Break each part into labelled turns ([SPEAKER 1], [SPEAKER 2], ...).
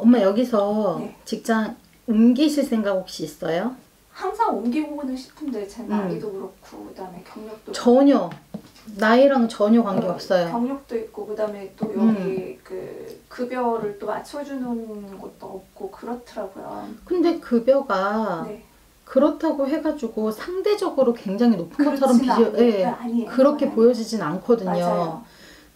[SPEAKER 1] 엄마 여기서
[SPEAKER 2] 네.
[SPEAKER 1] 직장 옮기실 생각 혹시 있어요?
[SPEAKER 2] 항상 옮기고는 싶은데 제 나이도 그렇고 그다음에 경력도
[SPEAKER 1] 전혀. 나이랑 전혀 관계없어요.
[SPEAKER 2] 경력도 있고 그다음에 또 여기 그 급여를 또 맞춰주는 것도 없고 그렇더라고요.
[SPEAKER 1] 근데 급여가
[SPEAKER 2] 네.
[SPEAKER 1] 그렇다고 해가지고 상대적으로 굉장히 높은 것처럼
[SPEAKER 2] 아니에요.
[SPEAKER 1] 그렇게 보여지진 않거든요.
[SPEAKER 2] 맞아요.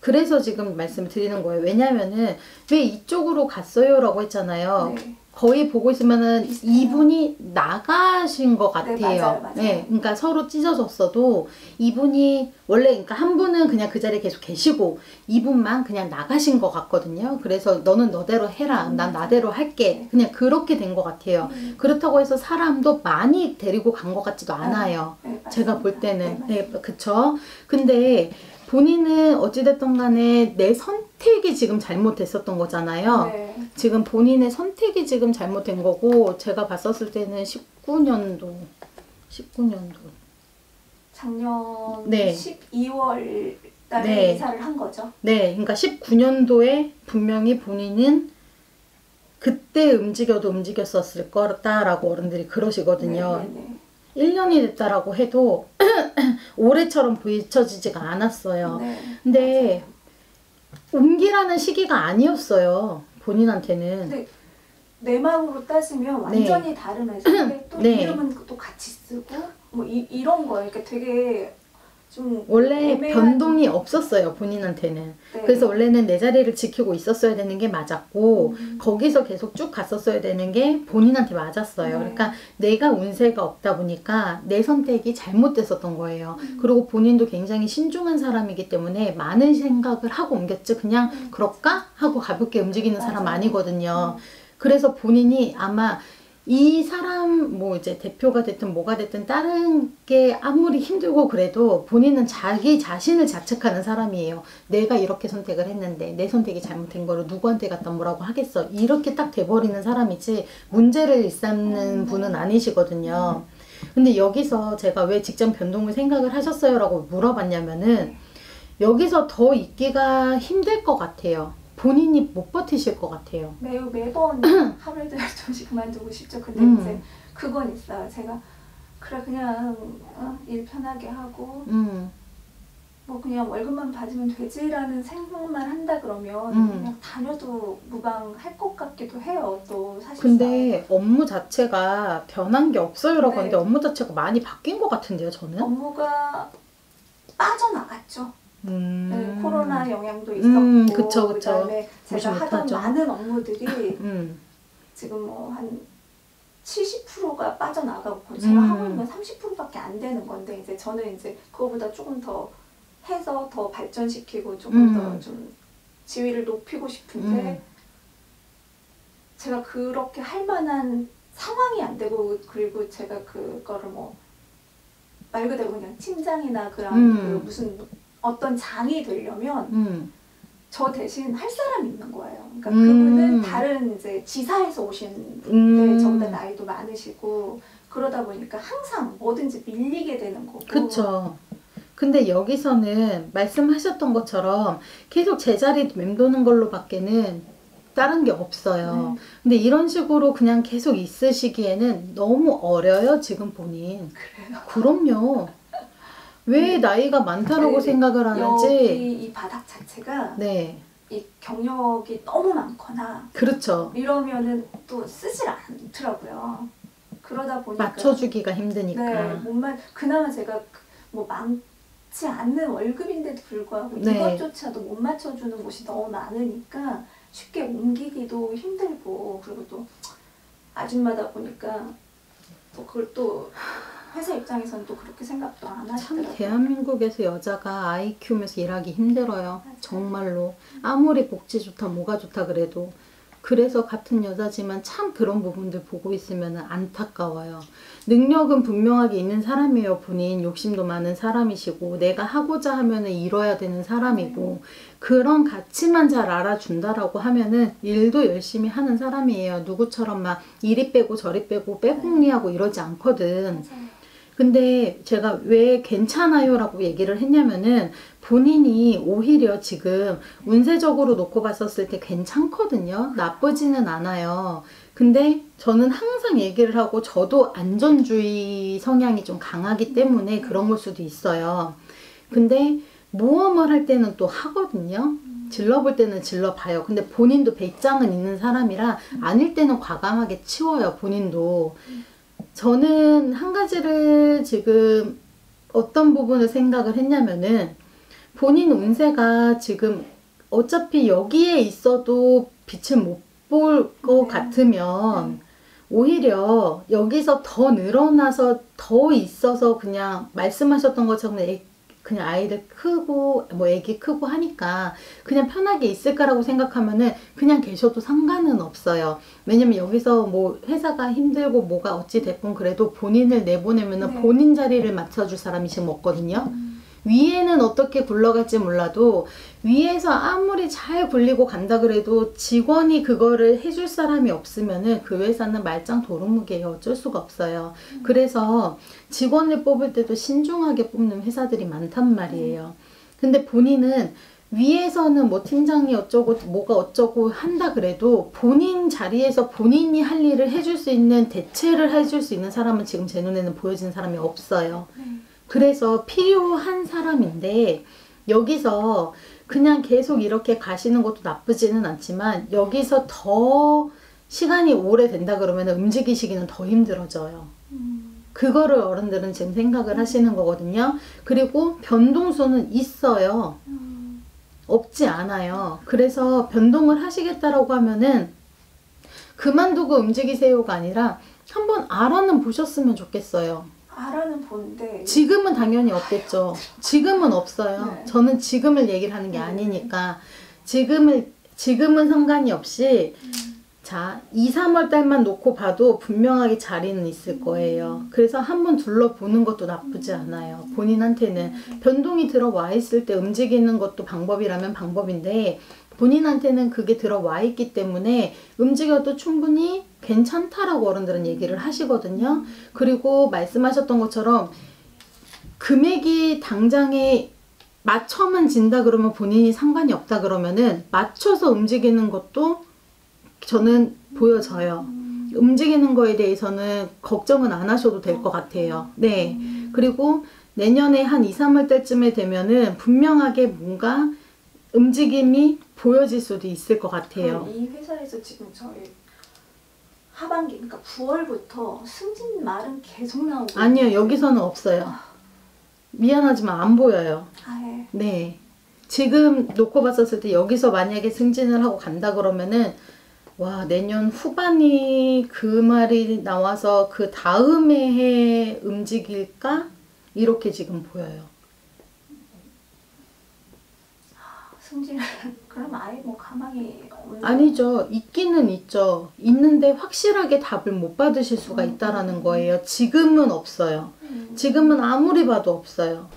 [SPEAKER 1] 그래서 지금 말씀을 드리는 거예요. 왜냐면은 왜 이쪽으로 갔어요? 라고 했잖아요.
[SPEAKER 2] 네.
[SPEAKER 1] 거의 보고 있으면은 이분이 나가신 것 같아요.
[SPEAKER 2] 네, 맞아요.
[SPEAKER 1] 네, 그러니까 서로 찢어졌어도 이분이 원래 그러니까 한 분은 그냥 그 자리에 계속 계시고 이분만 그냥 나가신 것 같거든요. 그래서 너는 너대로 해라. 난 나대로 할게. 그냥 그렇게 된 것 같아요. 그렇다고 해서 사람도 많이 데리고 간 것 같지도 않아요.
[SPEAKER 2] 네,
[SPEAKER 1] 제가 볼 때는. 네, 그쵸. 근데 본인은 어찌됐든 간에 내 선택이 지금 잘못됐었던 거잖아요.
[SPEAKER 2] 네.
[SPEAKER 1] 지금 본인의 선택이 지금 잘못된 거고 제가 봤었을 때는 19년도
[SPEAKER 2] 작년
[SPEAKER 1] 네.
[SPEAKER 2] 12월 달에
[SPEAKER 1] 네.
[SPEAKER 2] 이사를 한 거죠.
[SPEAKER 1] 네, 그러니까 19년도에 분명히 본인은 그때 움직여도 움직였었을 거다라고 어른들이 그러시거든요.
[SPEAKER 2] 네.
[SPEAKER 1] 1년이 됐다라고 해도 올해처럼 비춰지지가 않았어요.
[SPEAKER 2] 네.
[SPEAKER 1] 근데 옮기라는 시기가 아니었어요. 본인한테는.
[SPEAKER 2] 근데 내 마음으로 따지면 완전히 다른 회사인데 또
[SPEAKER 1] 네.
[SPEAKER 2] 이름은 또 같이 쓰고 뭐 이런 거예요. 그러니까 되게 좀
[SPEAKER 1] 원래
[SPEAKER 2] 애매한-
[SPEAKER 1] 변동이 없었어요. 본인한테는.
[SPEAKER 2] 네.
[SPEAKER 1] 그래서 원래는 내 자리를 지키고 있었어야 되는 게 맞았고 거기서 계속 쭉 갔었어야 되는 게 본인한테 맞았어요.
[SPEAKER 2] 네.
[SPEAKER 1] 그러니까 내가 운세가 없다 보니까 내 선택이 잘못됐었던 거예요. 그리고 본인도 굉장히 신중한 사람이기 때문에 많은 생각을 하고 옮겼지 그냥 그럴까? 하고 가볍게 움직이는 사람
[SPEAKER 2] 맞아요.
[SPEAKER 1] 아니거든요. 그래서 본인이 아마 이 사람 뭐 이제 대표가 됐든 뭐가 됐든 다른 게 아무리 힘들고 그래도 본인은 자기 자신을 자책하는 사람이에요. 내가 이렇게 선택을 했는데 내 선택이 잘못된 거를 누구한테 갖다 뭐라고 하겠어. 이렇게 딱 돼버리는 사람이지 문제를 일삼는 분은 아니시거든요. 근데 여기서 제가 왜 직장 변동을 생각을 하셨어요? 라고 물어봤냐면은 여기서 더 있기가 힘들 것 같아요. 본인이 못 버티실 것 같아요.
[SPEAKER 2] 매번 하루에도 12시씩 그만두고 싶죠. 근데 이제 그건 있어요. 제가 그래 그냥 일 편하게 하고 뭐 그냥 월급만 받으면 되지라는 생각만 한다 그러면 그냥 다녀도 무방할 것 같기도 해요. 또 사실상.
[SPEAKER 1] 근데 업무 자체가 변한 게 없어요라고
[SPEAKER 2] 네.
[SPEAKER 1] 하는데 업무 자체가 많이 바뀐 것 같은데요, 저는?
[SPEAKER 2] 업무가 빠져나갔죠. 네, 코로나 영향도
[SPEAKER 1] 그쵸.
[SPEAKER 2] 있었고 그다음에 제가 하던
[SPEAKER 1] 못하죠.
[SPEAKER 2] 많은 업무들이 지금 뭐 한 70%가 빠져나가고 제가 하고 있는 건 30%밖에 안 되는 건데 이제 저는 이제 그거보다 조금 더 해서 더 발전시키고 조금 더 좀 지위를 높이고 싶은데 제가 그렇게 할 만한 상황이 안 되고 그리고 제가 그거를 뭐 말 그대로 그냥 팀장이나 그런 그 무슨 어떤 장이 되려면 저 대신 할 사람이 있는 거예요. 그러니까 그분은 다른 이제 지사에서 오신 분인데 저보다 나이도 많으시고 그러다 보니까 항상 뭐든지 밀리게 되는 거고.
[SPEAKER 1] 그쵸. 근데 여기서는 말씀하셨던 것처럼 계속 제자리 맴도는 걸로 밖에는 다른 게 없어요. 근데 이런 식으로 그냥 계속 있으시기에는 너무 어려요, 지금 본인.
[SPEAKER 2] 그래요?
[SPEAKER 1] 그럼요. 왜 나이가 많다라고 생각을 하는지.
[SPEAKER 2] 여기 이 바닥 자체가
[SPEAKER 1] 네.
[SPEAKER 2] 이 경력이 너무 많거나
[SPEAKER 1] 그렇죠.
[SPEAKER 2] 이러면은 또 쓰질 않더라고요. 그러다 보니까
[SPEAKER 1] 맞춰주기가 힘드니까.
[SPEAKER 2] 네, 그나마 제가 뭐 많지 않는 월급인데도 불구하고
[SPEAKER 1] 네.
[SPEAKER 2] 이것조차도 못 맞춰주는 곳이 너무 많으니까 쉽게 옮기기도 힘들고 그리고 또 아줌마다 보니까 또 그걸 또 회사 입장에서는 또 그렇게 생각도 안
[SPEAKER 1] 참
[SPEAKER 2] 하시더라고요.
[SPEAKER 1] 대한민국에서 여자가 아이 키우면서 일하기 힘들어요. 정말로. 아무리 복지 좋다 뭐가 좋다 그래도. 그래서 같은 여자지만 참 그런 부분들 보고 있으면 안타까워요. 능력은 분명하게 있는 사람이에요. 본인 욕심도 많은 사람이시고 내가 하고자 하면은 이뤄야 되는 사람이고 그런 가치만 잘 알아준다라고 하면은 일도 열심히 하는 사람이에요. 누구처럼 막 이리 빼고 저리 빼고 빼곡리하고 이러지 않거든.
[SPEAKER 2] 맞아요.
[SPEAKER 1] 근데 제가 왜 괜찮아요 라고 얘기를 했냐면은 본인이 오히려 지금 운세적으로 놓고 봤었을 때 괜찮거든요. 나쁘지는 않아요. 근데 저는 항상 얘기를 하고 저도 안전주의 성향이 좀 강하기 때문에 그런 걸 수도 있어요. 근데 모험을 할 때는 또 하거든요. 질러볼 때는 질러봐요. 근데 본인도 배짱은 있는 사람이라 아닐 때는 과감하게 치워요. 본인도. 저는 한 가지를 지금 어떤 부분을 생각을 했냐면은 본인 운세가 지금 어차피 여기에 있어도 빛을 못 볼 것 같으면 오히려 여기서 더 늘어나서 더 있어서 그냥 말씀하셨던 것처럼 그냥 아이들 크고 뭐 애기 크고 하니까 그냥 편하게 있을까라고 생각하면은 그냥 계셔도 상관은 없어요. 왜냐면 여기서 뭐 회사가 힘들고 뭐가 어찌 됐건 그래도 본인을 내보내면은 본인 자리를 맡아줄 사람이 지금 없거든요. 위에는 어떻게 굴러갈지 몰라도 위에서 아무리 잘 굴리고 간다 그래도 직원이 그거를 해줄 사람이 없으면은 그 회사는 말짱 도루묵이에요. 어쩔 수가 없어요. 그래서 직원을 뽑을 때도 신중하게 뽑는 회사들이 많단 말이에요. 근데 본인은 위에서는 뭐 팀장이 어쩌고 뭐가 어쩌고 한다 그래도 본인 자리에서 본인이 할 일을 해줄 수 있는 대체를 해줄 수 있는 사람은 지금 제 눈에는 보여지는 사람이 없어요. 그래서 필요한 사람인데 여기서 그냥 계속 이렇게 가시는 것도 나쁘지는 않지만 여기서 더 시간이 오래 된다 그러면 움직이시기는 더 힘들어져요. 그거를 어른들은 지금 생각을 하시는 거거든요. 그리고 변동수는 있어요. 없지 않아요. 그래서 변동을 하시겠다라고 하면은 그만두고 움직이세요가 아니라 한번 알아는 보셨으면 좋겠어요.
[SPEAKER 2] 알아는 본데
[SPEAKER 1] 지금은 당연히 없겠죠. 지금은 없어요.
[SPEAKER 2] 네.
[SPEAKER 1] 저는 지금을 얘기를 하는 게 아니니까 지금은 상관이 없이 자 2, 3월 달만 놓고 봐도 분명하게 자리는 있을 거예요. 그래서 한번 둘러보는 것도 나쁘지 않아요. 본인한테는 변동이 들어와 있을 때 움직이는 것도 방법이라면 방법인데 본인한테는 그게 들어와 있기 때문에 움직여도 충분히 괜찮다라고 어른들은 얘기를 하시거든요. 그리고 말씀하셨던 것처럼 금액이 당장에 맞춰만 진다 그러면 본인이 상관이 없다 그러면은 맞춰서 움직이는 것도 저는 보여져요. 움직이는 거에 대해서는 걱정은 안 하셔도 될 것 같아요. 네. 그리고 내년에 한 2, 3월 달쯤에 되면은 분명하게 뭔가 움직임이 보여질 수도 있을 것 같아요.
[SPEAKER 2] 그럼 이 회사에서 지금 저희 하반기 그러니까 9월부터 승진 말은 계속 나오고
[SPEAKER 1] 아니요. 여기서는 없어요. 미안하지만 안 보여요.
[SPEAKER 2] 예.
[SPEAKER 1] 네. 지금 놓고 봤었을 때 여기서 만약에 승진을 하고 간다 그러면은 와 내년 후반이 그 말이 나와서 그 다음에 해 움직일까? 이렇게 지금 보여요.
[SPEAKER 2] 승진 그럼 아예 뭐 가망이 없는
[SPEAKER 1] 아니죠. 있기는 있죠. 있는데 확실하게 답을 못 받으실 수가 있다라는 거예요. 지금은 없어요. 지금은 아무리 봐도 없어요.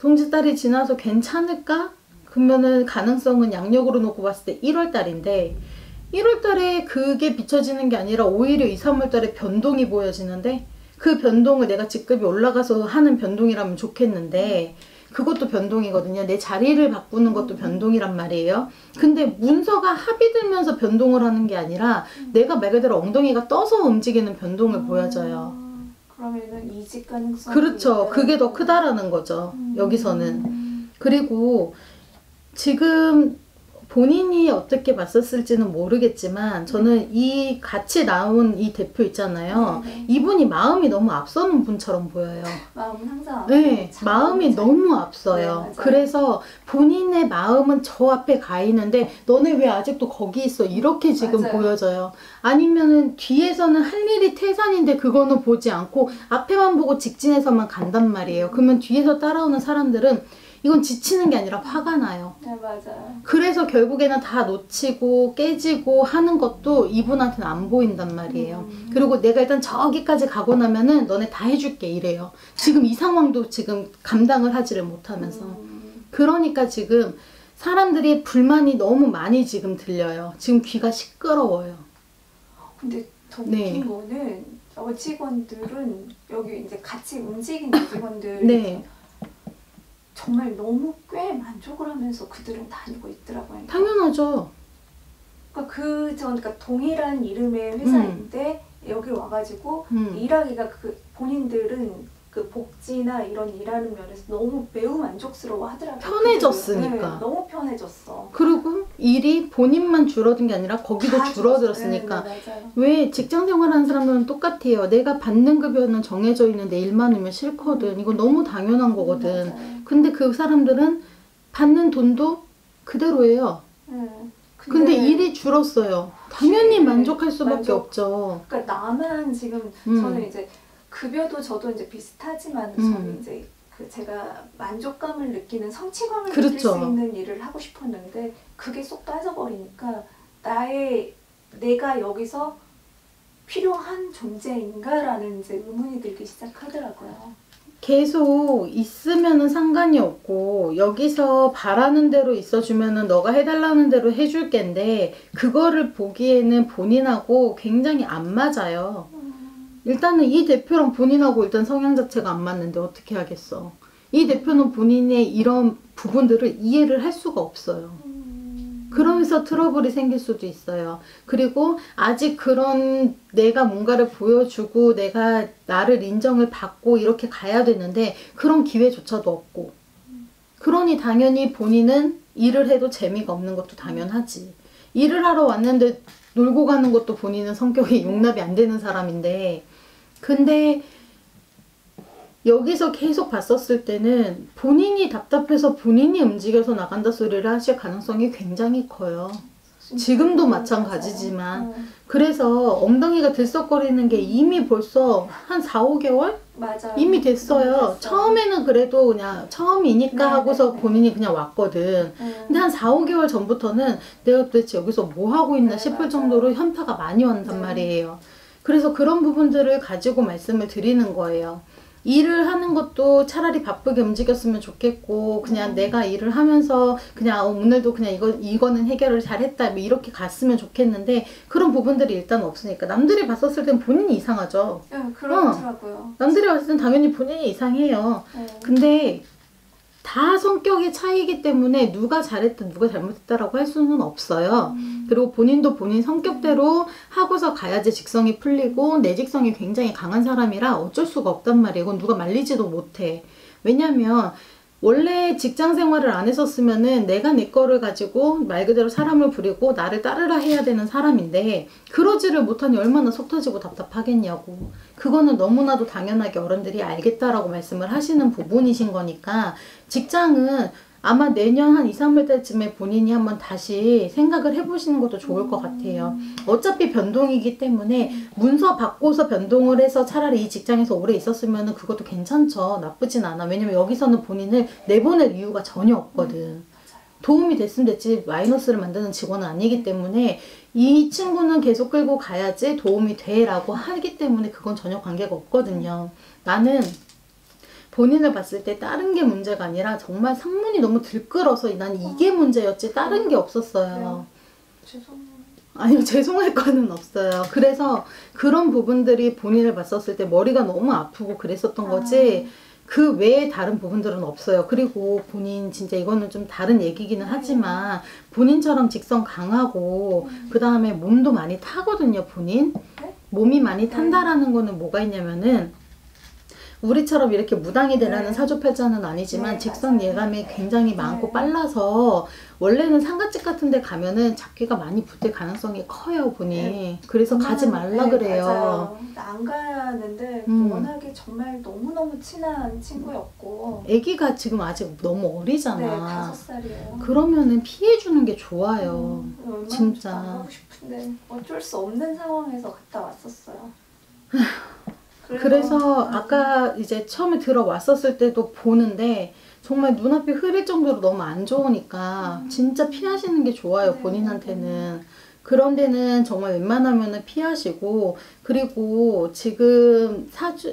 [SPEAKER 1] 동짓달이 지나서 괜찮을까? 그러면은 가능성은 양력으로 놓고 봤을 때 1월 달인데 1월 달에 그게 비춰지는 게 아니라 오히려 2, 3월 달에 변동이 보여지는데 그 변동을 내가 직급이 올라가서 하는 변동이라면 좋겠는데 그것도 변동이거든요. 내 자리를 바꾸는 것도 변동이란 말이에요. 근데 문서가 합의되면서 변동을 하는 게 아니라 내가 말 그대로 엉덩이가 떠서 움직이는 변동을 보여져요.
[SPEAKER 2] 그러면은 이직 가능성
[SPEAKER 1] 그렇죠. 그게 더 크다라는 거죠. 여기서는. 그리고 지금 본인이 어떻게 봤었을지는 모르겠지만 저는 이 같이 나온 이 대표 있잖아요. 이분이 마음이 너무 앞서는 분처럼 보여요.
[SPEAKER 2] 마음은 항상
[SPEAKER 1] 네, 마음이 너무 앞서요.
[SPEAKER 2] 네,
[SPEAKER 1] 그래서 본인의 마음은 저 앞에 가 있는데 너네 왜 아직도 거기 있어? 이렇게 지금
[SPEAKER 2] 맞아요.
[SPEAKER 1] 보여져요. 아니면은 뒤에서는 할 일이 태산인데 그거는 보지 않고 앞에만 보고 직진해서만 간단 말이에요. 그러면 뒤에서 따라오는 사람들은 이건 지치는 게 아니라 화가 나요.
[SPEAKER 2] 네, 맞아요.
[SPEAKER 1] 그래서 결국에는 다 놓치고 깨지고 하는 것도 이분한테는 안 보인단 말이에요. 그리고 내가 일단 저기까지 가고 나면은 너네 다 해줄게 이래요. 지금 이 상황도 지금 감당을 하지를 못하면서. 그러니까 지금 사람들이 불만이 너무 많이 지금 들려요. 지금 귀가 시끄러워요.
[SPEAKER 2] 근데 더
[SPEAKER 1] 네.
[SPEAKER 2] 웃긴 거는 여직원들은 여기 이제 같이 움직이는 여직원들
[SPEAKER 1] 네.
[SPEAKER 2] 정말 너무 꽤 만족을 하면서 그들은 다니고 있더라고요.
[SPEAKER 1] 당연하죠.
[SPEAKER 2] 그러니까 동일한 이름의 회사인데 여기 와가지고 일하기가 본인들은 그 복지나 이런 일하는 면에서 너무 매우 만족스러워 하더라고요.
[SPEAKER 1] 편해졌으니까.
[SPEAKER 2] 네, 너무 편해졌어.
[SPEAKER 1] 그리고 일이 본인만 줄어든 게 아니라 거기도 줄어들었으니까.
[SPEAKER 2] 네, 맞아요.
[SPEAKER 1] 왜 직장 생활하는 사람들은 똑같아요. 내가 받는 급여는 정해져 있는데 일만 하면 싫거든. 이건 너무 당연한 거거든.
[SPEAKER 2] 맞아요.
[SPEAKER 1] 근데 그 사람들은 받는 돈도 그대로예요. 근데 일이 줄었어요. 당연히 만족할 수밖에 없죠.
[SPEAKER 2] 그러니까 나만 지금 저는 이제 급여도 저도 이제 비슷하지만 저는 이제 제가 만족감을 느끼는 성취감을 느낄 수 있는 일을 하고 싶었는데 그게 쏙 빠져버리니까 내가 여기서 필요한 존재인가라는 이제 의문이 들기 시작하더라고요.
[SPEAKER 1] 계속 있으면은 상관이 없고 여기서 바라는 대로 있어주면은 너가 해달라는 대로 해줄 겐데 그거를 보기에는 본인하고 굉장히 안 맞아요. 일단은 이 대표랑 본인하고 일단 성향 자체가 안 맞는데 어떻게 하겠어. 이 대표는 본인의 이런 부분들을 이해를 할 수가 없어요. 그러면서 트러블이 생길 수도 있어요. 그리고 아직 그런 내가 뭔가를 보여주고 내가 나를 인정을 받고 이렇게 가야 되는데 그런 기회조차도 없고. 그러니 당연히 본인은 일을 해도 재미가 없는 것도 당연하지. 일을 하러 왔는데 놀고 가는 것도 본인은 성격이 용납이 안 되는 사람인데 근데 여기서 계속 봤었을 때는 본인이 답답해서 본인이 움직여서 나간다 소리를 하실 가능성이 굉장히 커요. 지금도 마찬가지지만 그래서 엉덩이가 들썩거리는 게 이미 벌써 한 4, 5개월?
[SPEAKER 2] 맞아요.
[SPEAKER 1] 이미 됐어요. 처음에는 그래도 그냥 처음이니까 하고서 본인이 그냥 왔거든. 근데 한 4, 5개월 전부터는 내가 도대체 여기서 뭐 하고 있나 싶을 정도로 현타가 많이 왔단 말이에요. 그래서 그런 부분들을 가지고 말씀을 드리는 거예요. 일을 하는 것도 차라리 바쁘게 움직였으면 좋겠고 그냥 내가 일을 하면서 그냥 오늘도 그냥 이거는 해결을 잘했다 뭐 이렇게 갔으면 좋겠는데 그런 부분들이 일단 없으니까 남들이 봤었을 땐 본인이 이상하죠.
[SPEAKER 2] 네, 그렇더라고요.
[SPEAKER 1] 남들이 봤을 땐 당연히 본인이 이상해요. 근데 다 성격의 차이이기 때문에 누가 잘했다 누가 잘못했다라고 할 수는 없어요. 그리고 본인도 본인 성격대로 하고서 가야지 직성이 풀리고 내 직성이 굉장히 강한 사람이라 어쩔 수가 없단 말이에요. 이건 누가 말리지도 못해. 왜냐면 원래 직장 생활을 안 했었으면은 내가 내 거를 가지고 말 그대로 사람을 부리고 나를 따르라 해야 되는 사람인데 그러지를 못하니 얼마나 속 터지고 답답하겠냐고. 그거는 너무나도 당연하게 어른들이 알겠다라고 말씀을 하시는 부분이신 거니까 직장은 아마 내년 한 2, 3월 때쯤에 본인이 한번 다시 생각을 해보시는 것도 좋을 것 같아요. 어차피 변동이기 때문에 문서 바꿔서 변동을 해서 차라리 이 직장에서 오래 있었으면 그것도 괜찮죠. 나쁘진 않아. 왜냐면 여기서는 본인을 내보낼 이유가 전혀 없거든. 도움이 됐으면 됐지 마이너스를 만드는 직원은 아니기 때문에 이 친구는 계속 끌고 가야지 도움이 돼 라고 하기 때문에 그건 전혀 관계가 없거든요. 나는 본인을 봤을 때 다른 게 문제가 아니라 정말 상문이 너무 들끓어서 난 이게 문제였지 다른 게 없었어요.
[SPEAKER 2] 죄송해요.
[SPEAKER 1] 아니요, 죄송할 거는 없어요. 그래서 그런 부분들이 본인을 봤었을 때 머리가 너무 아프고 그랬었던 거지 그 외에 다른 부분들은 없어요. 그리고 본인 진짜 이거는 좀 다른 얘기기는 하지만 본인처럼 직성 강하고 그 다음에 몸도 많이 타거든요. 본인 몸이 많이 탄다라는 거는 뭐가 있냐면은 우리처럼 이렇게 무당이 되라는 사주팔자는 아니지만 직성 예감이 굉장히 많고 빨라서 원래는 상가집 같은 데 가면은 잡기가 많이 붙을 가능성이 커요, 본인. 그래서 가지 말라 그래요.
[SPEAKER 2] 맞아요. 안 가는데 워낙에 정말 너무너무 친한 친구였고
[SPEAKER 1] 애기가 지금 아직 너무 어리잖아.
[SPEAKER 2] 네, 5살이에요.
[SPEAKER 1] 그러면은 피해주는 게 좋아요. 진짜.
[SPEAKER 2] 안 가고 싶은데 어쩔 수 없는 상황에서 갔다 왔었어요.
[SPEAKER 1] 그래서 아까 이제 처음에 들어왔었을 때도 보는데 정말 눈앞이 흐릴 정도로 너무 안 좋으니까 진짜 피하시는 게 좋아요. 본인한테는. 그런 데는 정말 웬만하면은 피하시고, 그리고 지금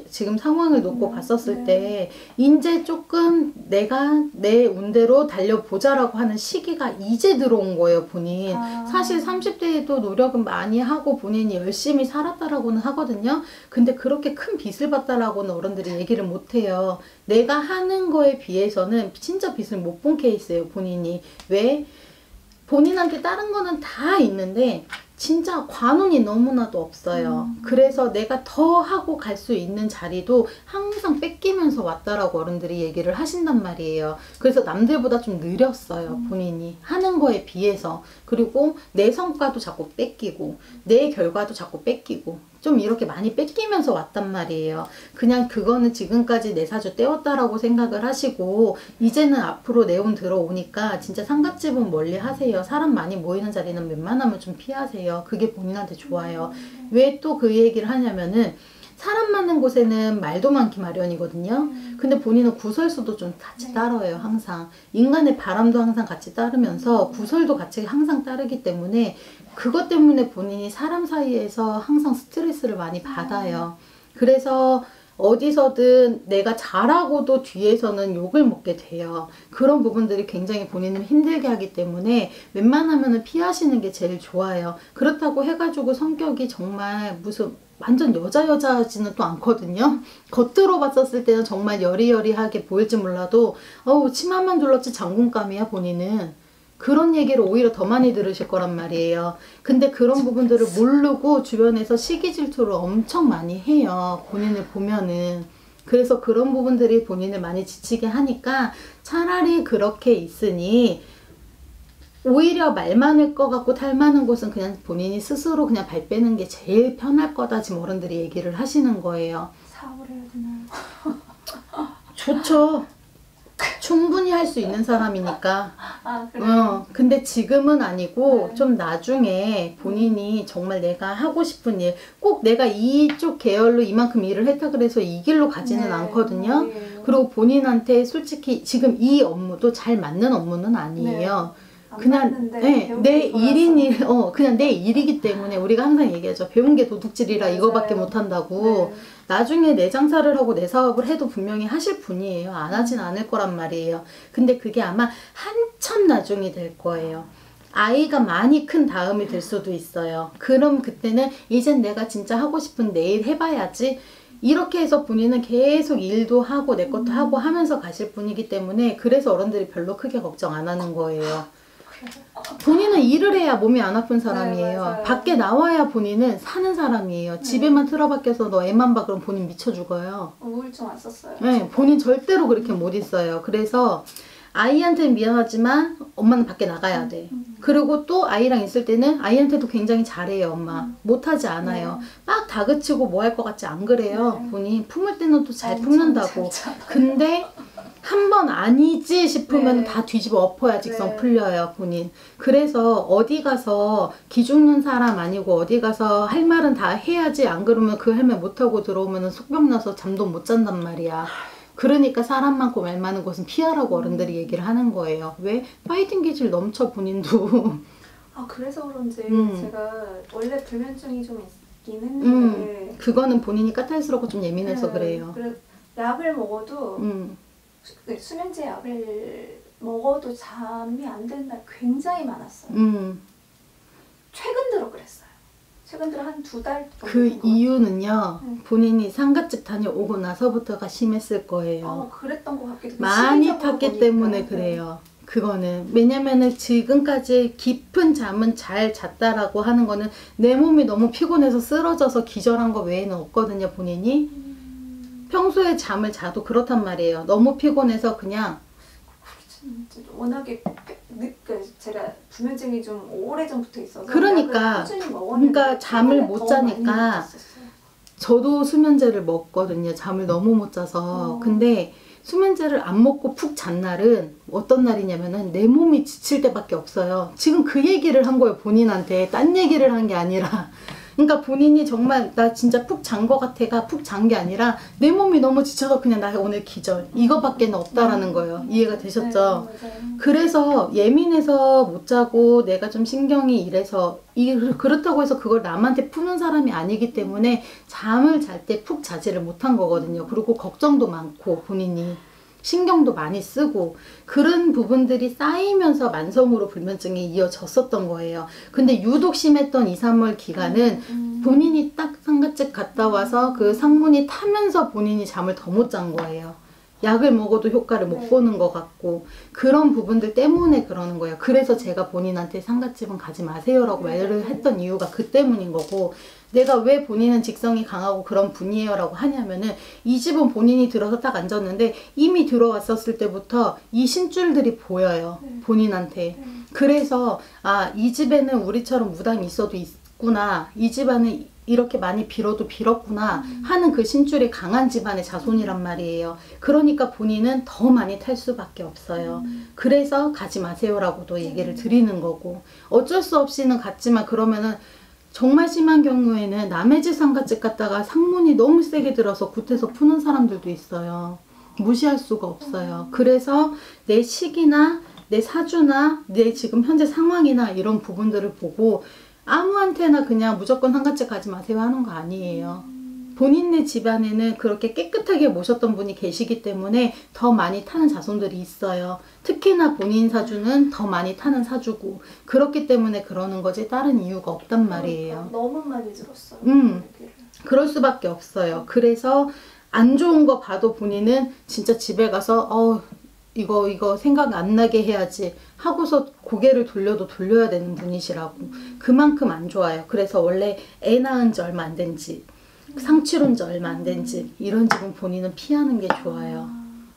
[SPEAKER 1] 지금 상황을 놓고 봤었을 때, 이제 조금 내가 내 운대로 달려보자라고 하는 시기가 이제 들어온 거예요, 본인. 사실 30대에도 노력은 많이 하고 본인이 열심히 살았다라고는 하거든요. 근데 그렇게 큰 빚을 봤다라고는 어른들이 얘기를 못 해요. 내가 하는 거에 비해서는 진짜 빚을 못 본 케이스예요, 본인이. 왜? 본인한테 다른 거는 다 있는데 진짜 관운이 너무나도 없어요. 그래서 내가 더 하고 갈 수 있는 자리도 항상 뺏기면서 왔다라고 어른들이 얘기를 하신단 말이에요. 그래서 남들보다 좀 느렸어요, 본인이. 하는 거에 비해서. 그리고 내 성과도 자꾸 뺏기고 내 결과도 자꾸 뺏기고 좀 이렇게 많이 뺏기면서 왔단 말이에요. 그냥 그거는 지금까지 내 사주 떼었다라고 생각을 하시고, 이제는 앞으로 내운 들어오니까 진짜 상갓집은 멀리 하세요. 사람 많이 모이는 자리는 웬만하면 좀 피하세요. 그게 본인한테 좋아요. 왜 또 그 얘기를 하냐면은, 사람 많은 곳에는 말도 많기 마련이거든요. 근데 본인은 구설수도 좀 같이 따라요, 항상. 인간의 바람도 항상 같이 따르면서 구설도 같이 항상 따르기 때문에, 그것 때문에 본인이 사람 사이에서 항상 스트레스를 많이 받아요. 그래서 어디서든 내가 잘하고도 뒤에서는 욕을 먹게 돼요. 그런 부분들이 굉장히 본인을 힘들게 하기 때문에 웬만하면 피하시는 게 제일 좋아요. 그렇다고 해가지고 성격이 정말 무슨 완전 여자지는 또 않거든요. 겉으로 봤었을 때는 정말 여리여리하게 보일지 몰라도 치마만 둘렀지 장군감이야, 본인은. 그런 얘기를 오히려 더 많이 들으실 거란 말이에요. 근데 그런 부분들을 모르고 주변에서 시기 질투를 엄청 많이 해요, 본인을 보면은. 그래서 그런 부분들이 본인을 많이 지치게 하니까 차라리 그렇게 있으니 오히려 말 많을 것 같고 탈 많은 곳은 그냥 본인이 스스로 그냥 발 빼는 게 제일 편할 거다, 지금 어른들이 얘기를 하시는 거예요.
[SPEAKER 2] 사업을 해야 되나요?
[SPEAKER 1] 좋죠. 충분히 할 수 있는 사람이니까.
[SPEAKER 2] 그래요?
[SPEAKER 1] 근데 지금은 아니고 좀 나중에 본인이 정말 내가 하고 싶은 일, 꼭 내가 이쪽 계열로 이만큼 일을 했다 그래서 이 길로 가지는 않거든요. 그리고 본인한테 솔직히 지금 이 업무도 잘 맞는 업무는 아니에요. 그냥 내 일인 그냥 내 일이기 때문에 우리가 항상 얘기하죠. 배운 게 도둑질이라 이거밖에 못한다고. 나중에 내 장사를 하고 내 사업을 해도 분명히 하실 분이에요. 안 하진 않을 거란 말이에요. 근데 그게 아마 한참 나중이 될 거예요. 아이가 많이 큰 다음이 될 수도 있어요. 그럼 그때는 이젠 내가 진짜 하고 싶은 내 일 해봐야지. 이렇게 해서 본인은 계속 일도 하고 내 것도 하고 하면서 가실 분이기 때문에, 그래서 어른들이 별로 크게 걱정 안 하는 거예요. 본인은 일을 해야 몸이 안 아픈 사람이에요. 밖에 나와야 본인은 사는 사람이에요. 집에만 틀어박혀서 너 애만 봐 그럼 본인 미쳐 죽어요.
[SPEAKER 2] 우울증 왔었어요.
[SPEAKER 1] 네, 본인 절대로 그렇게 못 있어요. 그래서 아이한테는 미안하지만 엄마는 밖에 나가야 돼. 그리고 또 아이랑 있을 때는 아이한테도 굉장히 잘해요, 엄마. 못하지 않아요. 막 다그치고 뭐 할 것 같지 안 그래요. 본인 품을 때는 또 잘 품는다고. 근데 한 번 아니지 싶으면 다 뒤집어 엎어야 직성 풀려요, 본인. 그래서 어디 가서 기죽는 사람 아니고 어디 가서 할 말은 다 해야지, 안 그러면 그 할 말 못하고 들어오면 속병 나서 잠도 못 잔단 말이야. 그러니까 사람 많고 말 많은 곳은 피하라고 어른들이 얘기를 하는 거예요. 왜? 파이팅 기질 넘쳐, 본인도.
[SPEAKER 2] 그래서 그런지 제가 원래 불면증이 좀 있긴 했는데
[SPEAKER 1] 그거는 본인이 까탈스럽고 좀 예민해서 그래요.
[SPEAKER 2] 약을 먹어도 수면제 약을 먹어도 잠이 안 되는 날 굉장히 많았어요. 최근 들어 그랬어요. 최근 들어 한 2달 정도.
[SPEAKER 1] 그 이유는요, 본인이 상갓집 다녀오고 나서부터가 심했을 거예요.
[SPEAKER 2] 그랬던 것 같기도 하고.
[SPEAKER 1] 많이 탔기 때문에 그래요. 그거는 왜냐면은 지금까지 깊은 잠은 잘 잤다라고 하는 거는 내 몸이 너무 피곤해서 쓰러져서 기절한 거 외에는 없거든요, 본인이. 평소에 잠을 자도 그렇단 말이에요. 너무 피곤해서 그냥.
[SPEAKER 2] 워낙에 제가 불면증이 좀 오래전부터 있어서
[SPEAKER 1] 그러니까 잠을 못 자니까. 저도 수면제를 먹거든요, 잠을 너무 못 자서. 근데 수면제를 안 먹고 푹 잔 날은 어떤 날이냐면은 내 몸이 지칠 때밖에 없어요. 지금 그 얘기를 한 거예요, 본인한테. 딴 얘기를 한 게 아니라. 그러니까 본인이 정말 나 진짜 푹 잔 거 같아가 푹 잔 게 아니라 내 몸이 너무 지쳐서 그냥 나 오늘 기절 이거밖에 없다라는 거예요. 이해가 되셨죠?
[SPEAKER 2] 네,
[SPEAKER 1] 그래서 예민해서 못 자고 내가 좀 신경이 이래서 그렇다고 해서 그걸 남한테 푸는 사람이 아니기 때문에 잠을 잘 때 푹 자지를 못한 거거든요. 그리고 걱정도 많고 본인이 신경도 많이 쓰고 그런 부분들이 쌓이면서 만성으로 불면증이 이어졌었던 거예요. 근데 유독 심했던 2, 3월 기간은 본인이 딱 상가집 갔다 와서 그 상문이 타면서 본인이 잠을 더 못 잔 거예요. 약을 먹어도 효과를 못 보는 것 같고 그런 부분들 때문에 그러는 거예요. 그래서 제가 본인한테 상가집은 가지 마세요라고 말을 했던 이유가 그 때문인 거고 내가 왜 본인은 직성이 강하고 그런 분이에요 라고 하냐면은 이 집은 본인이 들어서 딱 앉았는데 이미 들어왔었을 때부터 이 신줄들이 보여요. 본인한테. 그래서 아, 이 집에는 우리처럼 무당이 있어도 있구나. 이 집안은 이렇게 많이 빌어도 빌었구나 하는 그 신줄이 강한 집안의 자손이란 말이에요. 그러니까 본인은 더 많이 탈 수밖에 없어요. 그래서 가지 마세요라고도 얘기를 드리는 거고 어쩔 수 없이는 갔지만 그러면은 정말 심한 경우에는 남의 집 상가집 갔다가 상문이 너무 세게 들어서 굿해서 푸는 사람들도 있어요. 무시할 수가 없어요. 그래서 내 시기나 내 사주나 내 지금 현재 상황이나 이런 부분들을 보고 아무한테나 그냥 무조건 상가집 가지 마세요 하는 거 아니에요. 본인네 집안에는 그렇게 깨끗하게 모셨던 분이 계시기 때문에 더 많이 타는 자손들이 있어요. 특히나 본인 사주는 더 많이 타는 사주고 그렇기 때문에 그러는 거지 다른 이유가 없단 말이에요.
[SPEAKER 2] 너무 많이 들었어요.
[SPEAKER 1] 그럴 수밖에 없어요. 그래서 안 좋은 거 봐도 본인은 진짜 집에 가서 이거 생각 안 나게 해야지 하고서 고개를 돌려도 돌려야 되는 분이시라고. 그만큼 안 좋아요. 그래서 원래 애 낳은 지 얼마 안 된 집, 상치론 지 얼마 안 된 집, 이런 집은 본인은 피하는 게 좋아요.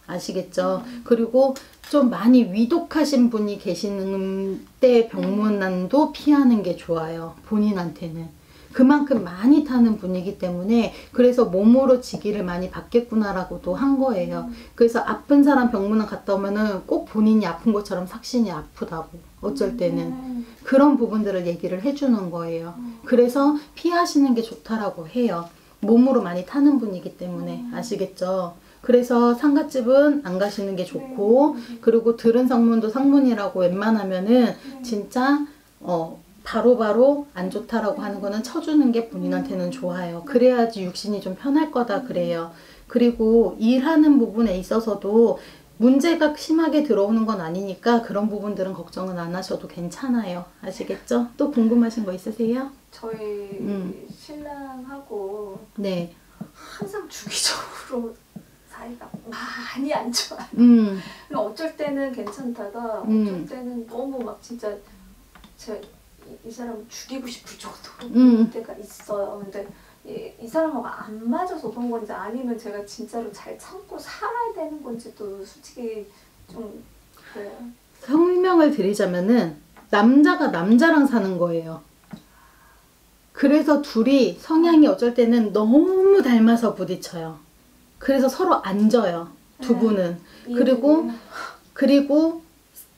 [SPEAKER 1] 아시겠죠? 그리고 좀 많이 위독하신 분이 계시는 때 병문안도 피하는 게 좋아요. 본인한테는. 그만큼 많이 타는 분이기 때문에 그래서 몸으로 지기를 많이 받겠구나라고도 한 거예요. 그래서 아픈 사람 병문안 갔다 오면은 꼭 본인이 아픈 것처럼 삭신이 아프다고 어쩔 때는 그런 부분들을 얘기를 해주는 거예요. 그래서 피하시는 게 좋다라고 해요. 몸으로 많이 타는 분이기 때문에 아시겠죠? 그래서 상가집은 안 가시는 게 좋고 그리고 들은 상문도 상문이라고 웬만하면은 진짜 바로바로 안 좋다라고 하는 거는 쳐주는 게 본인한테는 좋아요. 그래야지 육신이 좀 편할 거다 그래요. 그리고 일하는 부분에 있어서도 문제가 심하게 들어오는 건 아니니까 그런 부분들은 걱정은 안 하셔도 괜찮아요. 아시겠죠? 또 궁금하신 거 있으세요?
[SPEAKER 2] 저희 신랑하고
[SPEAKER 1] 네.
[SPEAKER 2] 항상 주기적으로 사이가 많이 안 좋아요. 어쩔 때는 괜찮다가 어쩔 때는 너무 막 진짜 이 사람을 죽이고 싶을 정도로 때가 있어요. 근데 이 사람하고 안 맞아서 그런 건지 아니면 제가 진짜로 잘 참고 살아야 되는 건지도 솔직히 좀 그래요.
[SPEAKER 1] 설명을 드리자면은 남자가 남자랑 사는 거예요. 그래서 둘이 성향이 어쩔 때는 너무 닮아서 부딪혀요. 그래서 서로 안 져요. 두 분은. 그리고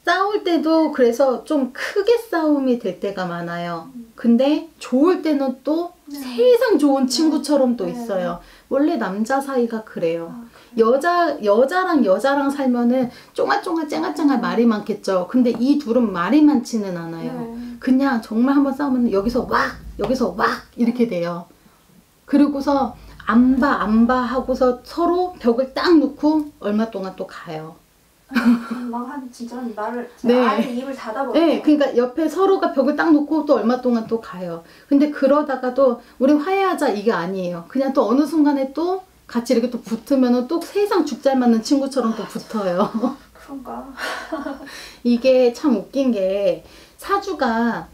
[SPEAKER 1] 싸울 때도 그래서 좀 크게 싸움이 될 때가 많아요. 근데 좋을 때는 또 세상 좋은 친구처럼 또 있어요. 원래 남자 사이가 그래요. 여자랑 여자랑 살면은 쫑알쫑알 쨍알쨍알 말이 많겠죠. 근데 이 둘은 말이 많지는 않아요. 그냥 정말 한번 싸우면 여기서 왁 이렇게 돼요. 그리고서 안 봐 하고서 서로 벽을 딱 놓고 얼마 동안 또 가요.
[SPEAKER 2] 막 진짜 말을 아예 입을 닫아버려요.
[SPEAKER 1] 네, 그러니까 옆에 서로가 벽을 딱 놓고 또 얼마 동안 또 가요. 근데 그러다가도 우리 화해하자 이게 아니에요. 그냥 또 어느 순간에 또 같이 이렇게 또 붙으면은 또 세상 죽잘 맞는 친구처럼 또 붙어요.
[SPEAKER 2] 그런가?
[SPEAKER 1] 이게 참 웃긴 게 사주가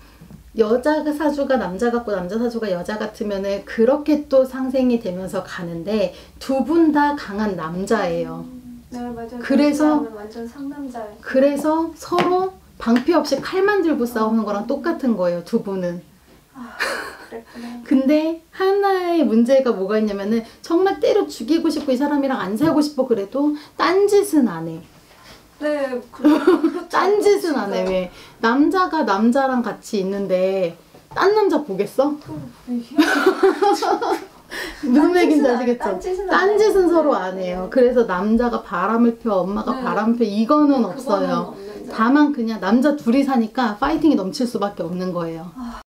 [SPEAKER 1] 여자 사주가 남자 같고 남자 사주가 여자 같으면은 그렇게 또 상생이 되면서 가는데 두 분 다 강한 남자예요.
[SPEAKER 2] 네, 맞아요.
[SPEAKER 1] 그래서
[SPEAKER 2] 완전 상남자예요.
[SPEAKER 1] 그래서 서로 방패 없이 칼만 들고 싸우는 거랑 똑같은 거예요, 두 분은.
[SPEAKER 2] 그랬구나.
[SPEAKER 1] 근데 하나의 문제가 뭐가 있냐면은 정말 때려 죽이고 싶고 이 사람이랑 안 살고 싶어 그래도 딴짓은 안 해.
[SPEAKER 2] 네, 그렇죠.
[SPEAKER 1] 딴짓은 안 해. 왜? 남자가 남자랑 같이 있는데 딴 남자 보겠어?
[SPEAKER 2] 이게
[SPEAKER 1] 무슨 얘기인지
[SPEAKER 2] 딴
[SPEAKER 1] 아시겠죠?
[SPEAKER 2] 짓은
[SPEAKER 1] 딴 짓은 서로 안
[SPEAKER 2] 네.
[SPEAKER 1] 해요. 그래서 남자가 바람을 펴, 엄마가
[SPEAKER 2] 네.
[SPEAKER 1] 바람 펴, 이거는
[SPEAKER 2] 그거는
[SPEAKER 1] 없어요.
[SPEAKER 2] 없는데.
[SPEAKER 1] 다만 그냥 남자 둘이 사니까 파이팅이 넘칠 수밖에 없는 거예요.